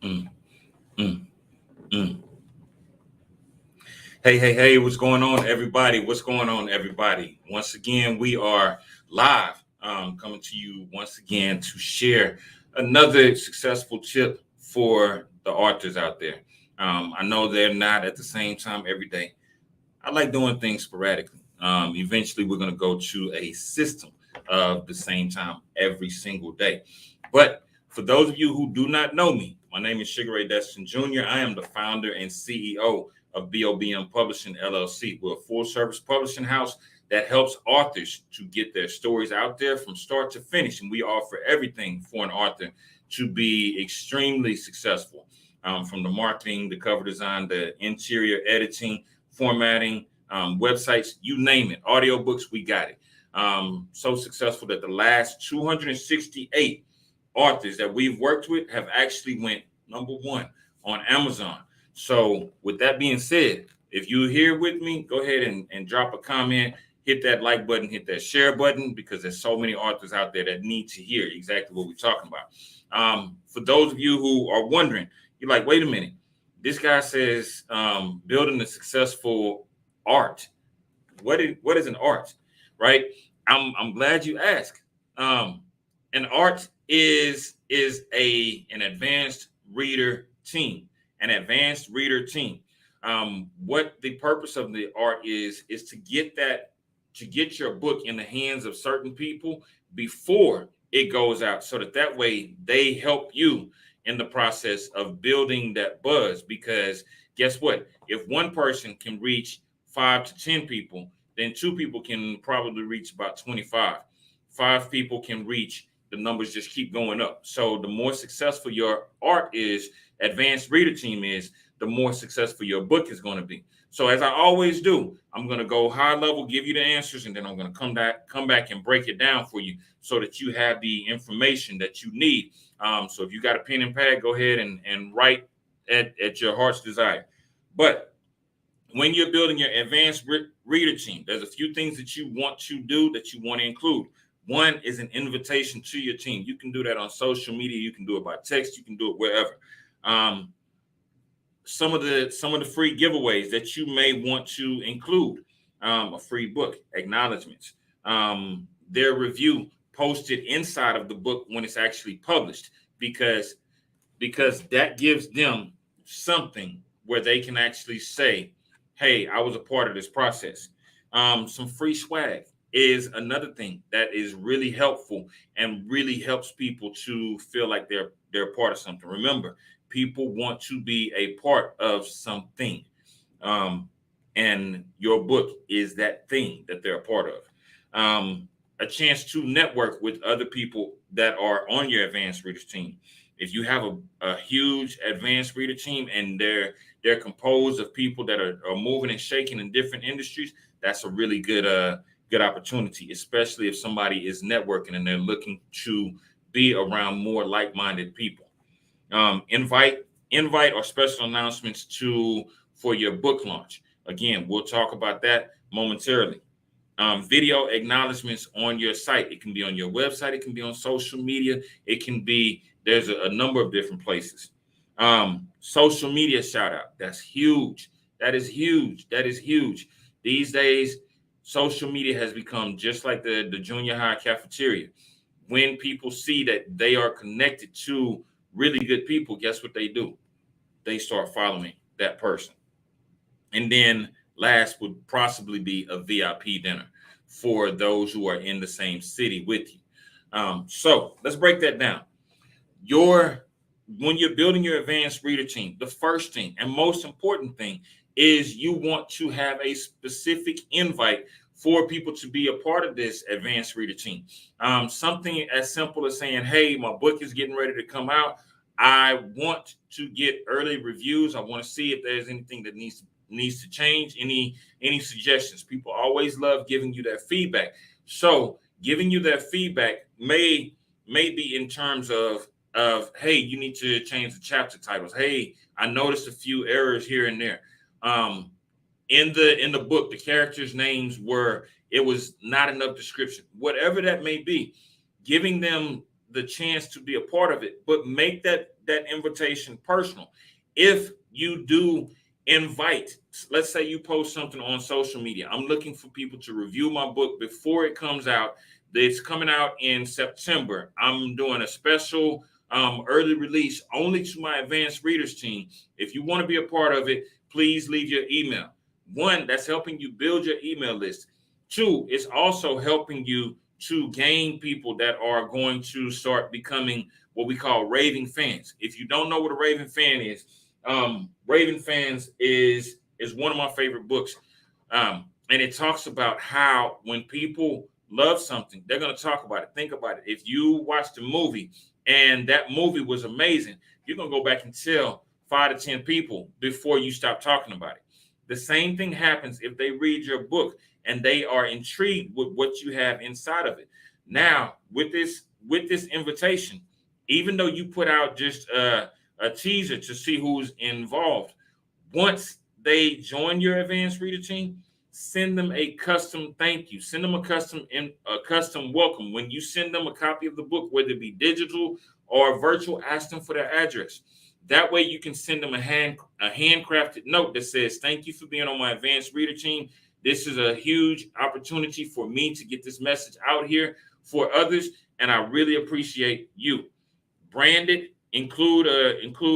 Mm, mm, mm. Hey, what's going on, everybody? What's going on, everybody? Once again, we are live, coming to you once again to share another successful tip for the authors out there. I know they're not at the same time every day. I like doing things sporadically. Eventually, we're going to go to a system of the same time every single day. But for those of you who do not know me, my name is Ray Destin Jr. I am the founder and CEO of BOBM Publishing LLC. We're a full service publishing house that helps authors to get their stories out there from start to finish. And we offer everything for an author to be extremely successful, from the marketing, the cover design, the interior editing, formatting, websites, you name it. Audiobooks, we got it. So successful that the last 268 authors that we've worked with have actually went #1 on Amazon. So with that being said, if you're here with me, go ahead and drop a comment, hit that like button, hit that share button, because there's so many authors out there that need to hear exactly what we're talking about. For those of you who are wondering, you're like, wait a minute, this guy says building a successful art. What is an art, right? I'm glad you asked. An art is an advanced reader team, an advanced reader team. What the purpose of the art is to get your book in the hands of certain people before it goes out, so that way they help you in the process of building that buzz. Because guess what? If one person can reach 5 to 10 people, then 2 people can probably reach about 25. 5 people can reach, the numbers just keep going up. So the more successful your art is, advanced reader team is, the more successful your book is going to be. So as I always do, I'm going to go high level, give you the answers, and then I'm going to come back and break it down for you so that you have the information that you need. So if you got a pen and pad, go ahead and write at your heart's desire. But when you're building your advanced reader team, there's a few things that you want to do, that you want to include. One is an invitation to your team. You can do that on social media. You can do it by text. You can do it wherever. Some of the free giveaways that you may want to include: a free book, acknowledgements, their review posted inside of the book when it's actually published, because that gives them something where they can actually say, hey, I was a part of this process. Some free swag is another thing that is really helpful and really helps people to feel like they're part of something. Remember, people want to be a part of something. And your book is that thing that they're a part of. A chance to network with other people that are on your advanced readers team. If you have a huge advanced reader team and they're composed of people that are moving and shaking in different industries, that's a really good opportunity, especially if somebody is networking and they're looking to be around more like-minded people. Invite or special announcements for your book launch. Again, we'll talk about that momentarily. Video acknowledgements on your site. It can be on your website. It can be on social media. It can be, there's a number of different places. Social media shout out. That's huge. That is huge. That is huge. These days, social media has become just like the junior high cafeteria. When people see that they are connected to really good people, guess what they do? They start following that person. And then last would possibly be a VIP dinner for those who are in the same city with you. So let's break that down. When you're building your advanced reader team, the first thing and most important thing is you want to have a specific invite for people to be a part of this advanced reader team. Something as simple as saying, hey, my book is getting ready to come out. I want to get early reviews. I want to see if there's anything that needs to change, any suggestions. People always love giving you that feedback. So giving you that feedback may be in terms of hey, you need to change the chapter titles. Hey, I noticed a few errors here and there. In the book, the characters' names it was not enough description. Whatever that may be, giving them the chance to be a part of it, but make that invitation personal. If you do invite, let's say you post something on social media, I'm looking for people to review my book before it comes out. It's coming out in September. I'm doing a special early release only to my advanced readers team. If you want to be a part of it, please leave your email. One, that's helping you build your email list. Two, it's also helping you to gain people that are going to start becoming what we call raving fans. If you don't know what a raving fan is, Raving Fans is one of my favorite books. And it talks about how when people love something, they're going to talk about it. Think about it. If you watched a movie and that movie was amazing, you're going to go back and tell 5 to 10 people before you stop talking about it. The same thing happens if they read your book and they are intrigued with what you have inside of it. Now, with this invitation, even though you put out just a teaser to see who's involved, once they join your advanced reader team, send them a custom thank you. Send them a custom welcome. When you send them a copy of the book, whether it be digital or virtual, ask them for their address. That way you can send them a handcrafted note that says, thank you for being on my advanced reader team. This is a huge opportunity for me to get this message out here for others, and I really appreciate you. Brand it, include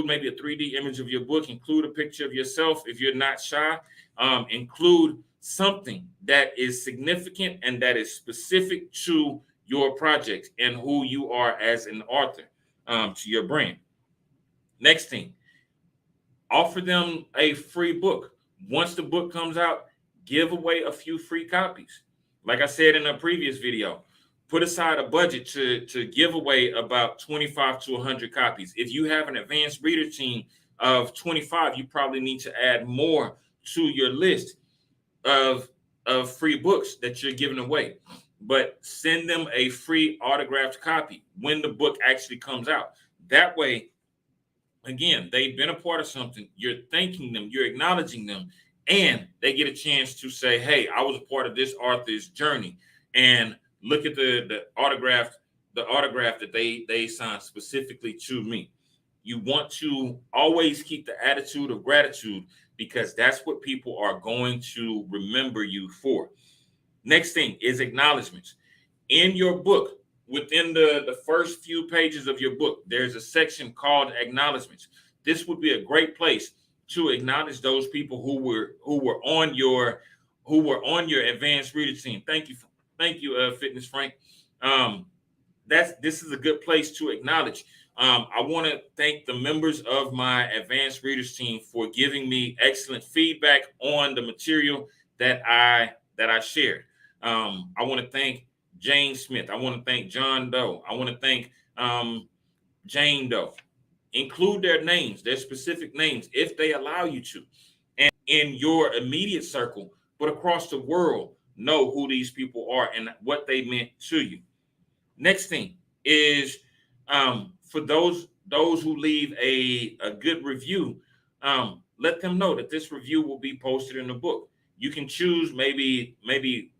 maybe a 3D image of your book, include a picture of yourself if you're not shy, include something that is significant and that is specific to your project and who you are as an author, to your brand. Next thing, offer them a free book. Once the book comes out, give away a few free copies. Like I said in a previous video, put aside a budget to give away about 25 to 100 copies. If you have an advanced reader team of 25, you probably need to add more to your list of free books that you're giving away. But send them a free autographed copy when the book actually comes out. That way, again, they've been a part of something. You're thanking them, you're acknowledging them, and they get a chance to say, hey, I was a part of this author's journey. And look at the autograph that they signed specifically to me. You want to always keep the attitude of gratitude, because that's what people are going to remember you for. Next thing is acknowledgements. In your book, within the first few pages of your book, there's a section called Acknowledgements. This would be a great place to acknowledge those people who were on your advanced reader team. Thank you, Fitness Frank. This is a good place to acknowledge. I want to thank the members of my advanced readers team for giving me excellent feedback on the material that I shared. I want to thank Jane Smith. I want to thank John Doe. I want to thank Jane Doe. Include their names, their specific names, if they allow you to. And in your immediate circle, but across the world, know who these people are and what they meant to you. Next thing is for those who leave a good review, let them know that this review will be posted in the book. You can choose maybe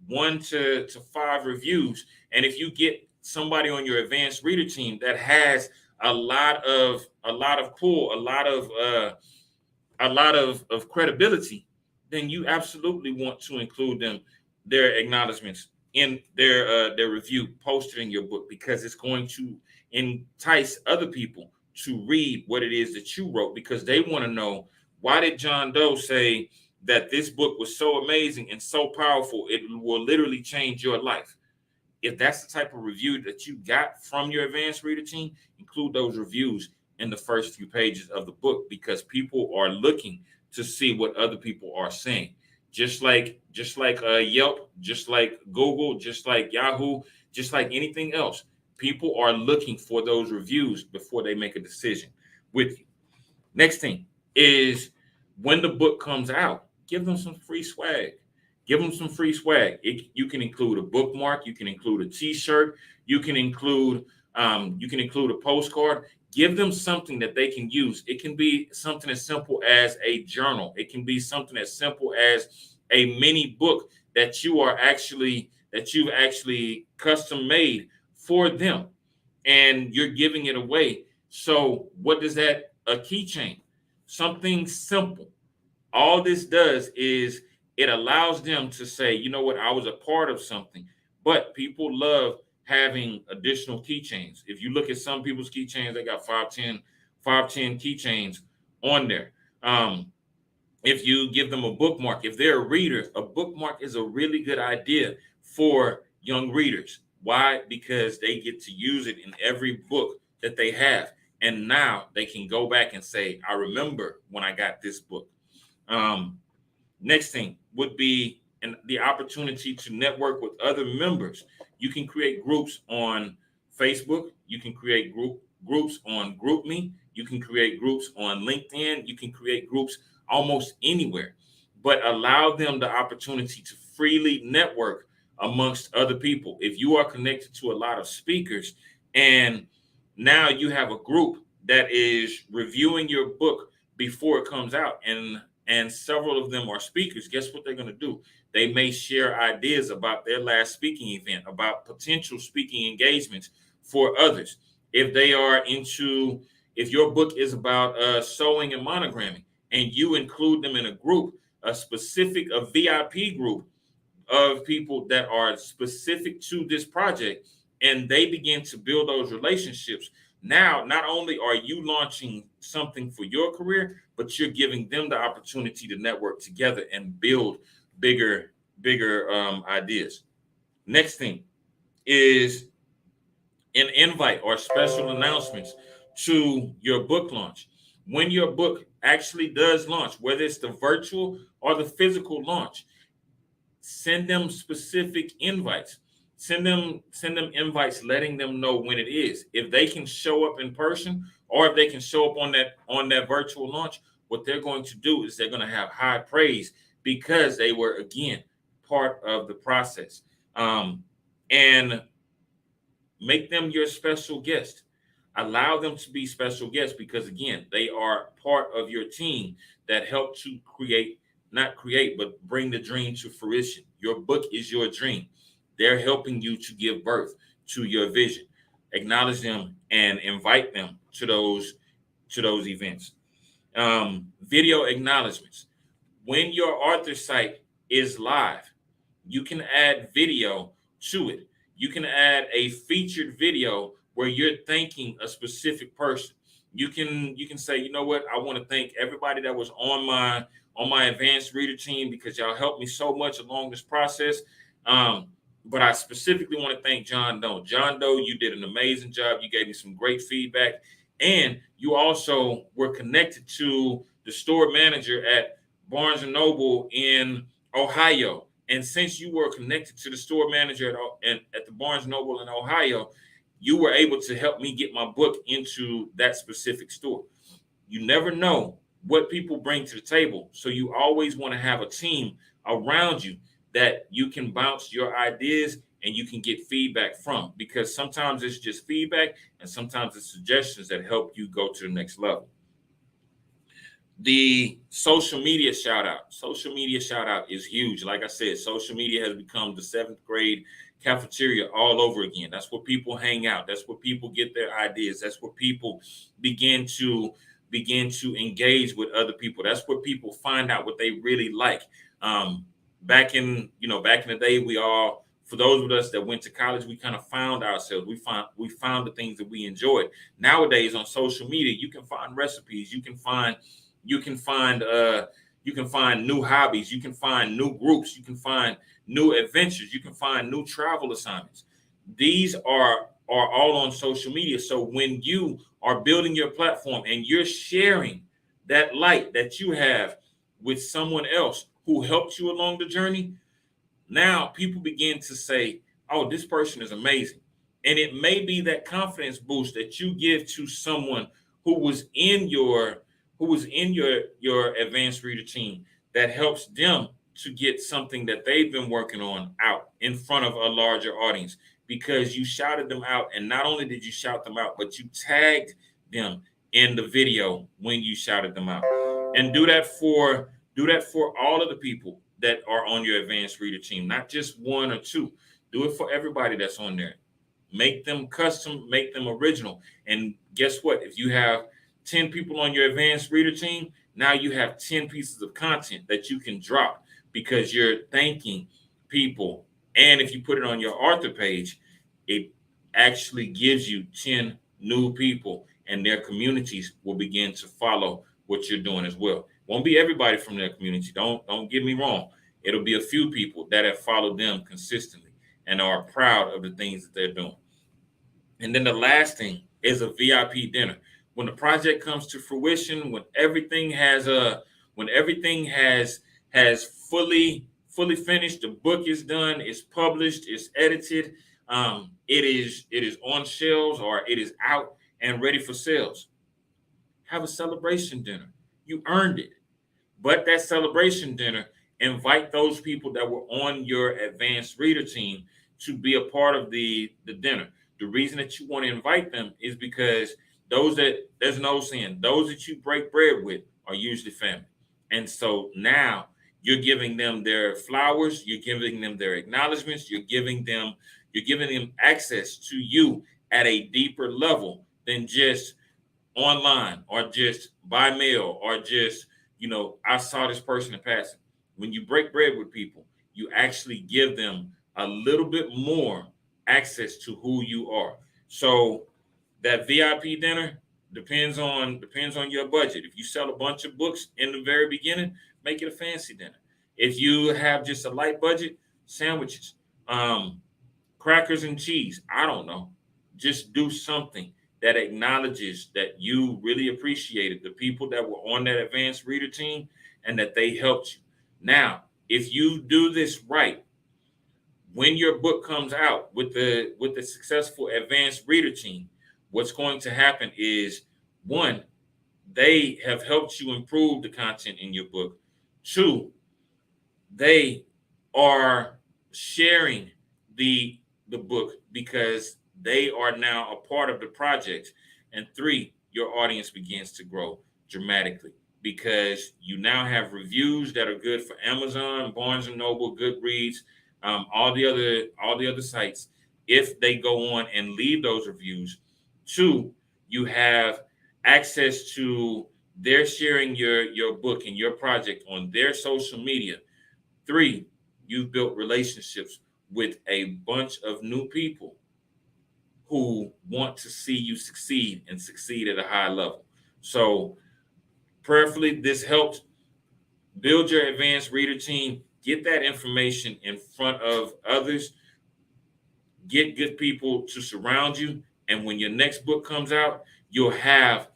1 to 5 reviews, and if you get somebody on your advanced reader team that has a lot of pull, a lot of credibility, then you absolutely want to include their acknowledgments in their review posted in your book, because it's going to entice other people to read what it is that you wrote, because they want to know, why did John Doe say that this book was so amazing and so powerful, it will literally change your life? If that's the type of review that you got from your advanced reader team, include those reviews in the first few pages of the book, because people are looking to see what other people are saying. Just like Yelp, just like Google, just like Yahoo, just like anything else, people are looking for those reviews before they make a decision with you. Next thing is, when the book comes out, give them some free swag. Give them some free swag. You can include a bookmark. You can include a T-shirt. You can include a postcard. Give them something that they can use. It can be something as simple as a journal. It can be something as simple as a mini book that you've actually custom made for them. and you're giving it away. So what does that, a keychain, something simple. All this does is it allows them to say, you know what, I was a part of something. But people love having additional keychains. If you look at some people's keychains, they got 510 keychains on there. If you give them a bookmark, if they're a reader, a bookmark is a really good idea for young readers. Why? Because they get to use it in every book that they have. And now they can go back and say, I remember when I got this book. Next thing would be the opportunity to network with other members. You can create groups on Facebook. You can create groups on GroupMe. You can create groups on LinkedIn. You can create groups almost anywhere, but allow them the opportunity to freely network amongst other people. If you are connected to a lot of speakers and now you have a group that is reviewing your book before it comes out, and several of them are speakers, guess what they're going to do? They may share ideas about their last speaking event, about potential speaking engagements for others. If they are into, if your book is about sewing and monogramming, and you include them in a group, a VIP group of people that are specific to this project, and they begin to build those relationships. Now, not only are you launching something for your career, but you're giving them the opportunity to network together and build bigger ideas. Next thing is an invite or special announcements to your book launch. When your book actually does launch, whether it's the virtual or the physical launch, send them specific invites. Send them invites letting them know when it is. If they can show up in person or if they can show up on that virtual launch, what they're going to do is they're going to have high praise because they were, again, part of the process. And make them your special guest. Allow them to be special guests because, again, they are part of your team that help to not create, but bring the dream to fruition. Your book is your dream. They're helping you to give birth to your vision. Acknowledge them and invite them to those events. Video acknowledgements. When your author site is live, you can add video to it. You can add a featured video where you're thanking a specific person. You can say, you know what, I want to thank everybody that was on my advanced reader team because y'all helped me so much along this process. But I specifically want to thank John Doe. John Doe, you did an amazing job. You gave me some great feedback. And you also were connected to the store manager at Barnes & Noble in Ohio. And since you were connected to the store manager at the Barnes & Noble in Ohio, you were able to help me get my book into that specific store. You never know what people bring to the table. So you always want to have a team around you that you can bounce your ideas and you can get feedback from, because sometimes it's just feedback and sometimes it's suggestions that help you go to the next level. The social media shout out. Social media shout out is huge. Like I said, social media has become the 7th grade cafeteria all over again. That's where people hang out. That's where people get their ideas. That's where people begin to engage with other people. That's where people find out what they really like. Back in the day, for those of us that went to college, we kind of found ourselves. We found the things that we enjoyed. Nowadays on social media, you can find recipes. You can find new hobbies. You can find new groups. You can find new adventures. You can find new travel assignments. These are all on social media. So when you are building your platform and you're sharing that light that you have with someone else who helped you along the journey, now people begin to say, oh, this person is amazing. And it may be that confidence boost that you give to someone who was in your advanced reader team that helps them to get something that they've been working on out in front of a larger audience, because you shouted them out. And not only did you shout them out, but you tagged them in the video when you shouted them out. And do that for all of the people that are on your advanced reader team, not just one or two. Do it for everybody that's on there. make them custom, make them original. And guess what? If you have 10 people on your advanced reader team, now you have 10 pieces of content that you can drop because you're thanking people. And if you put it on your author page, it actually gives you 10 new people, and their communities will begin to follow what you're doing as well. Won't be everybody from their community. Don't get me wrong. It'll be a few people that have followed them consistently and are proud of the things that they're doing. And then the last thing is a VIP dinner. When the project comes to fruition, when everything has fully finished, the book is done, it's published, it's edited, it is on shelves or it is out and ready for sales. Have a celebration dinner. You earned it. But that celebration dinner, invite those people that were on your advanced reader team to be a part of the dinner. The reason that you want to invite them is because there's no saying, those that you break bread with are usually family. And so now you're giving them their flowers, you're giving them their acknowledgements, you're giving them access to you at a deeper level than just online or just by mail or just, I saw this person in passing. When you break bread with people, you actually give them a little bit more access to who you are. So that VIP dinner depends on your budget. If you sell a bunch of books in the very beginning, make it a fancy dinner. If you have just a light budget, sandwiches, crackers and cheese, I don't know. Just do something that acknowledges that you really appreciated the people that were on that advanced reader team and that they helped you. Now, if you do this right, when your book comes out with the successful advanced reader team, what's going to happen is, one, they have helped you improve the content in your book. Two, they are sharing the book because they are now a part of the project. And three, your audience begins to grow dramatically because you now have reviews that are good for Amazon, Barnes and Noble, Goodreads, all the other sites. If they go on and leave those reviews, two, you have access to their sharing your book and your project on their social media. Three, you've built relationships with a bunch of new people who want to see you succeed and succeed at a high level. So prayerfully, this helped build your advanced reader team, get that information in front of others, get good people to surround you. And when your next book comes out, you'll have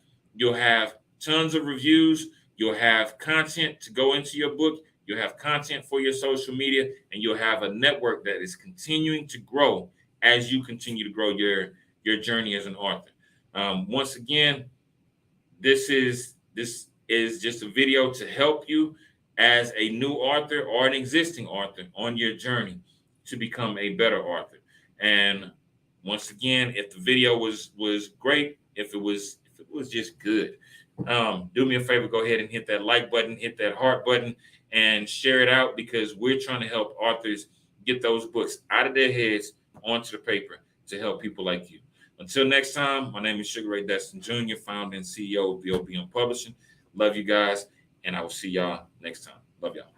tons of reviews, you'll have content to go into your book, you'll have content for your social media, and you'll have a network that is continuing to grow as you continue to grow your journey as an author. Once again, this is just a video to help you as a new author or an existing author on your journey to become a better author. And once again, if the video was great, if it was just good, do me a favor, go ahead and hit that like button, hit that heart button, and share it out because we're trying to help authors get those books out of their heads onto the paper to help people like you. Until next time, my name is Sugar Ray Destin Jr., founder and CEO of BOBM Publishing. Love you guys, and I will see y'all next time. Love y'all.